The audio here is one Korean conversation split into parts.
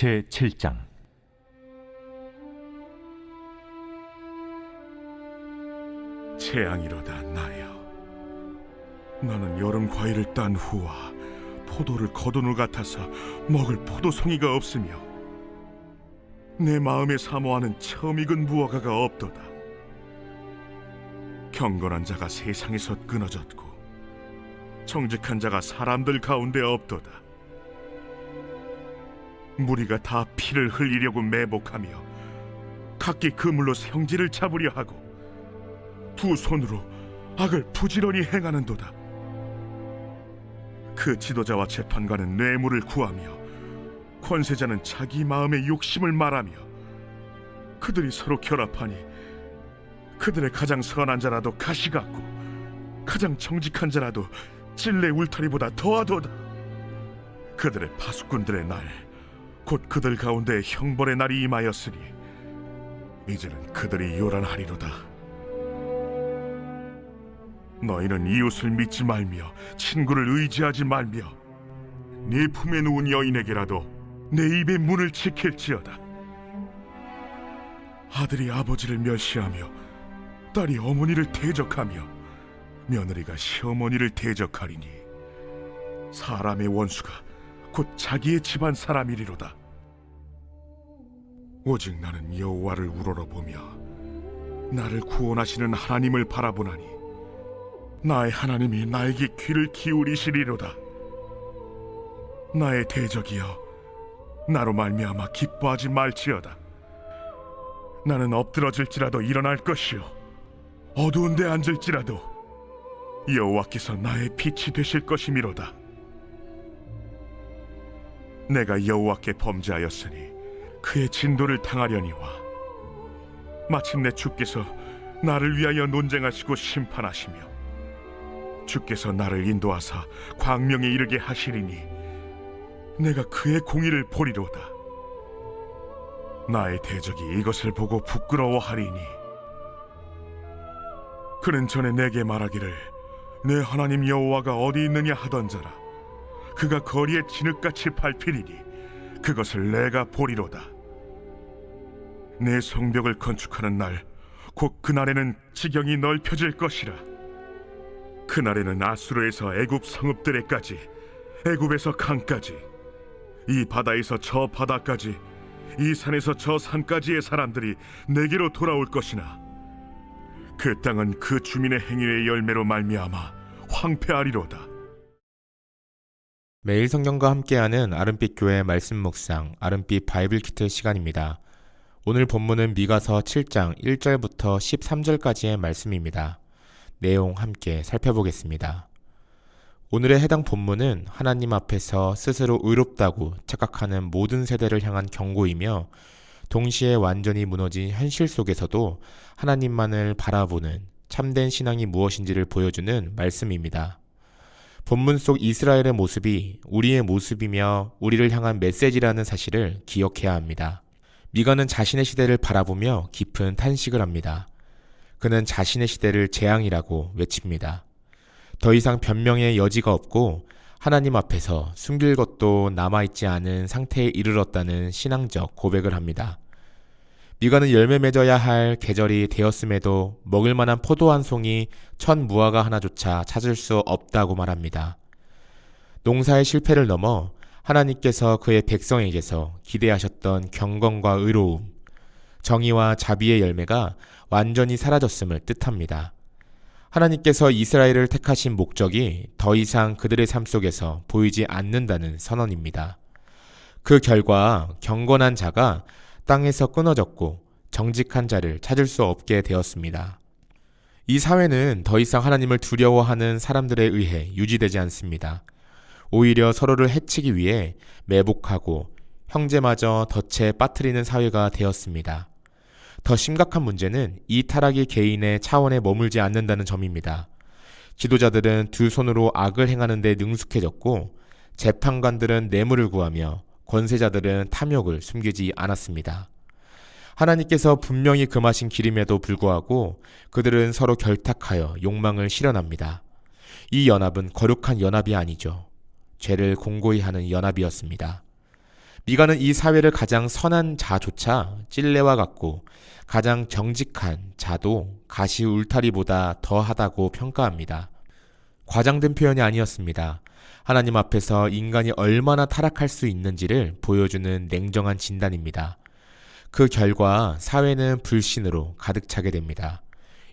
제7장. 재앙이로다 나여. 나는 여름 과일을 딴 후와 포도를 거둔 후 같아서 먹을 포도송이가 없으며 내 마음에 사모하는 처음 익은 무화과가 없도다. 경건한 자가 세상에서 끊어졌고 정직한 자가 사람들 가운데 없도다. 무리가 다 피를 흘리려고 매복하며 각기 그물로 성질을 잡으려 하고 두 손으로 악을 부지런히 행하는도다. 그 지도자와 재판관은 뇌물을 구하며 권세자는 자기 마음의 욕심을 말하며 그들이 서로 결합하니 그들의 가장 선한 자라도 가시 같고 가장 정직한 자라도 찔레 울타리보다 더하도다. 그들의 파수꾼들의 날, 곧 그들 가운데 형벌의 날이 임하였으니 이제는 그들이 요란하리로다. 너희는 이웃을 믿지 말며 친구를 의지하지 말며 네 품에 누운 여인에게라도 내 입의 문을 지킬지어다. 아들이 아버지를 멸시하며 딸이 어머니를 대적하며 며느리가 시어머니를 대적하리니 사람의 원수가 곧 자기의 집안 사람이리로다. 오직 나는 여호와를 우러러보며 나를 구원하시는 하나님을 바라보나니 나의 하나님이 나에게 귀를 기울이시리로다. 나의 대적이여, 나로 말미암아 기뻐하지 말지어다. 나는 엎드러질지라도 일어날 것이요 어두운 데 앉을지라도 여호와께서 나의 빛이 되실 것이미로다. 내가 여호와께 범죄하였으니 그의 진도를 당하려니와 마침내 주께서 나를 위하여 논쟁하시고 심판하시며 주께서 나를 인도하사 광명에 이르게 하시리니 내가 그의 공의를 보리로다. 나의 대적이 이것을 보고 부끄러워하리니 그는 전에 내게 말하기를 내 하나님 여호와가 어디 있느냐 하던저라. 그가 거리에 진흙같이 밟히리니 그것을 내가 보리로다. 내 성벽을 건축하는 날, 곧 그날에는 지경이 넓혀질 것이라. 그날에는 아수르에서 애굽 성읍들에까지, 애굽에서 강까지, 이 바다에서 저 바다까지, 이 산에서 저 산까지의 사람들이 내게로 돌아올 것이나 그 땅은 그 주민의 행위의 열매로 말미암아 황폐하리로다. 매일 성경과 함께하는 아름빛 교회 말씀 묵상, 아름빛 바이블 키트 시간입니다. 오늘 본문은 미가서 7장 1절부터 13절까지의 말씀입니다. 내용 함께 살펴보겠습니다. 오늘의 해당 본문은 하나님 앞에서 스스로 의롭다고 착각하는 모든 세대를 향한 경고이며 동시에 완전히 무너진 현실 속에서도 하나님만을 바라보는 참된 신앙이 무엇인지를 보여주는 말씀입니다. 본문 속 이스라엘의 모습이 우리의 모습이며 우리를 향한 메시지라는 사실을 기억해야 합니다. 미가는 자신의 시대를 바라보며 깊은 탄식을 합니다. 그는 자신의 시대를 재앙이라고 외칩니다. 더 이상 변명의 여지가 없고 하나님 앞에서 숨길 것도 남아있지 않은 상태에 이르렀다는 신앙적 고백을 합니다. 미가는 열매 맺어야 할 계절이 되었음에도 먹을 만한 포도 한 송이 첫 무화과 하나조차 찾을 수 없다고 말합니다. 농사의 실패를 넘어 하나님께서 그의 백성에게서 기대하셨던 경건과 의로움, 정의와 자비의 열매가 완전히 사라졌음을 뜻합니다. 하나님께서 이스라엘을 택하신 목적이 더 이상 그들의 삶 속에서 보이지 않는다는 선언입니다. 그 결과 경건한 자가 땅에서 끊어졌고 정직한 자를 찾을 수 없게 되었습니다. 이 사회는 더 이상 하나님을 두려워하는 사람들에 의해 유지되지 않습니다. 오히려 서로를 해치기 위해 매복하고 형제마저 덫에 빠뜨리는 사회가 되었습니다. 더 심각한 문제는 이 타락이 개인의 차원에 머물지 않는다는 점입니다. 지도자들은 두 손으로 악을 행하는 데 능숙해졌고 재판관들은 뇌물을 구하며 권세자들은 탐욕을 숨기지 않았습니다. 하나님께서 분명히 금하신 길임에도 불구하고 그들은 서로 결탁하여 욕망을 실현합니다. 이 연합은 거룩한 연합이 아니죠. 죄를 공고히 하는 연합이었습니다. 미가는 이 사회를 가장 선한 자조차 찔레와 같고 가장 정직한 자도 가시 울타리보다 더하다고 평가합니다. 과장된 표현이 아니었습니다. 하나님 앞에서 인간이 얼마나 타락할 수 있는지를 보여주는 냉정한 진단입니다. 그 결과 사회는 불신으로 가득 차게 됩니다.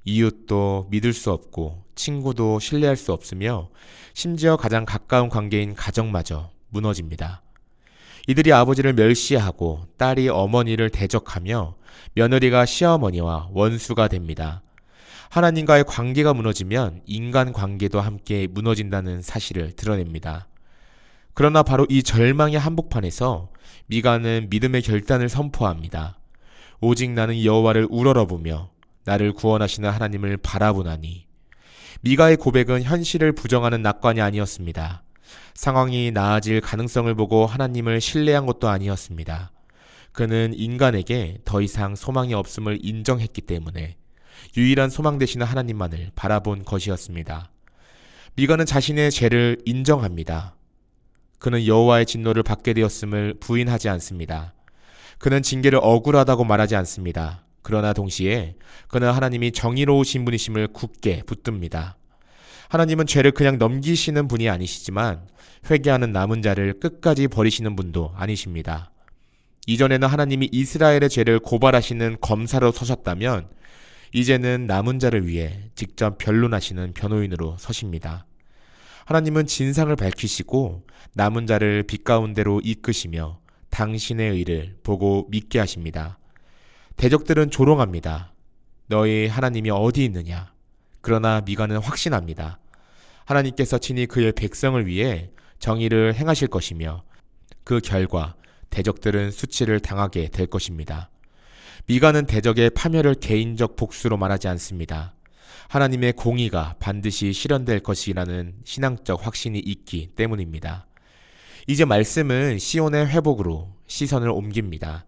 이웃도 믿을 수 없고 친구도 신뢰할 수 없으며 심지어 가장 가까운 관계인 가정마저 무너집니다. 이들이 아버지를 멸시하고 딸이 어머니를 대적하며 며느리가 시어머니와 원수가 됩니다. 하나님과의 관계가 무너지면 인간 관계도 함께 무너진다는 사실을 드러냅니다. 그러나 바로 이 절망의 한복판에서 미가는 믿음의 결단을 선포합니다. 오직 나는 여호와를 우러러보며 나를 구원하시는 하나님을 바라보나니. 미가의 고백은 현실을 부정하는 낙관이 아니었습니다. 상황이 나아질 가능성을 보고 하나님을 신뢰한 것도 아니었습니다. 그는 인간에게 더 이상 소망이 없음을 인정했기 때문에 유일한 소망 되시는 하나님만을 바라본 것이었습니다. 미가는 자신의 죄를 인정합니다. 그는 여호와의 진노를 받게 되었음을 부인하지 않습니다. 그는 징계를 억울하다고 말하지 않습니다. 그러나 동시에 그는 하나님이 정의로우신 분이심을 굳게 붙듭니다. 하나님은 죄를 그냥 넘기시는 분이 아니시지만 회개하는 남은 자를 끝까지 버리시는 분도 아니십니다. 이전에는 하나님이 이스라엘의 죄를 고발하시는 검사로 서셨다면 이제는 남은 자를 위해 직접 변론하시는 변호인으로 서십니다. 하나님은 진상을 밝히시고 남은 자를 빛 가운데로 이끄시며 당신의 의를 보고 믿게 하십니다. 대적들은 조롱합니다. 너희 하나님이 어디 있느냐? 그러나 미가는 확신합니다. 하나님께서 친히 그의 백성을 위해 정의를 행하실 것이며 그 결과 대적들은 수치를 당하게 될 것입니다. 미가는 대적의 파멸을 개인적 복수로 말하지 않습니다. 하나님의 공의가 반드시 실현될 것이라는 신앙적 확신이 있기 때문입니다. 이제 말씀은 시온의 회복으로 시선을 옮깁니다.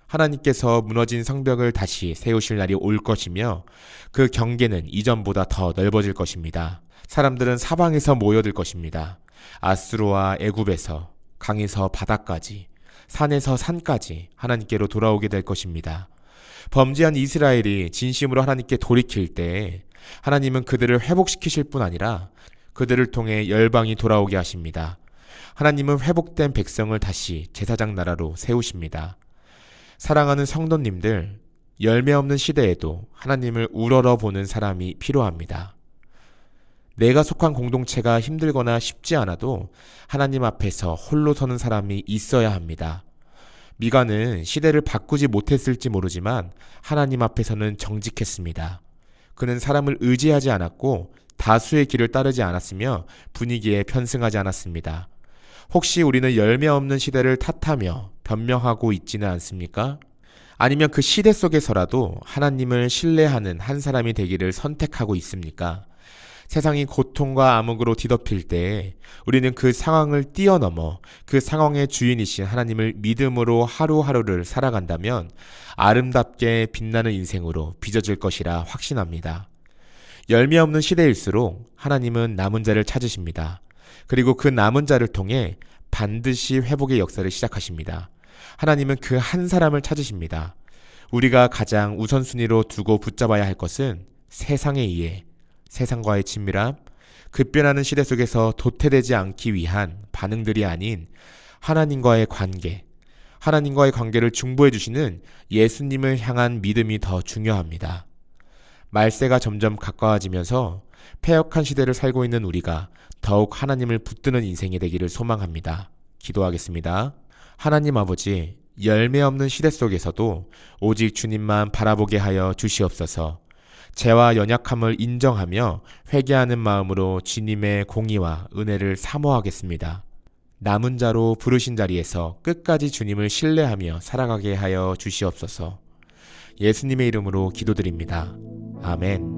하나님께서 무너진 성벽을 다시 세우실 날이 올 것이며 그 경계는 이전보다 더 넓어질 것입니다. 사람들은 사방에서 모여들 것입니다. 아수르와 애굽에서 강에서 바다까지 산에서 산까지 하나님께로 돌아오게 될 것입니다. 범죄한 이스라엘이 진심으로 하나님께 돌이킬 때 하나님은 그들을 회복시키실 뿐 아니라 그들을 통해 열방이 돌아오게 하십니다. 하나님은 회복된 백성을 다시 제사장 나라로 세우십니다. 사랑하는 성도님들, 열매 없는 시대에도 하나님을 우러러 보는 사람이 필요합니다. 내가 속한 공동체가 힘들거나 쉽지 않아도 하나님 앞에서 홀로 서는 사람이 있어야 합니다. 미가는 시대를 바꾸지 못했을지 모르지만 하나님 앞에서는 정직했습니다. 그는 사람을 의지하지 않았고 다수의 길을 따르지 않았으며 분위기에 편승하지 않았습니다. 혹시 우리는 열매 없는 시대를 탓하며 변명하고 있지는 않습니까? 아니면 그 시대 속에서라도 하나님을 신뢰하는 한 사람이 되기를 선택하고 있습니까? 세상이 고통과 암흑으로 뒤덮일 때 우리는 그 상황을 뛰어넘어 그 상황의 주인이신 하나님을 믿음으로 하루하루를 살아간다면 아름답게 빛나는 인생으로 빚어질 것이라 확신합니다. 열매 없는 시대일수록 하나님은 남은 자를 찾으십니다. 그리고 그 남은 자를 통해 반드시 회복의 역사를 시작하십니다. 하나님은 그 한 사람을 찾으십니다. 우리가 가장 우선순위로 두고 붙잡아야 할 것은 세상의 이해, 세상과의 친밀함, 급변하는 시대 속에서 도태되지 않기 위한 반응들이 아닌 하나님과의 관계, 하나님과의 관계를 중보해 주시는 예수님을 향한 믿음이 더 중요합니다. 말세가 점점 가까워지면서 패역한 시대를 살고 있는 우리가 더욱 하나님을 붙드는 인생이 되기를 소망합니다. 기도하겠습니다. 하나님 아버지, 열매 없는 시대 속에서도 오직 주님만 바라보게 하여 주시옵소서. 죄와 연약함을 인정하며 회개하는 마음으로 주님의 공의와 은혜를 사모하겠습니다. 남은 자로 부르신 자리에서 끝까지 주님을 신뢰하며 살아가게 하여 주시옵소서. 예수님의 이름으로 기도드립니다. 아멘.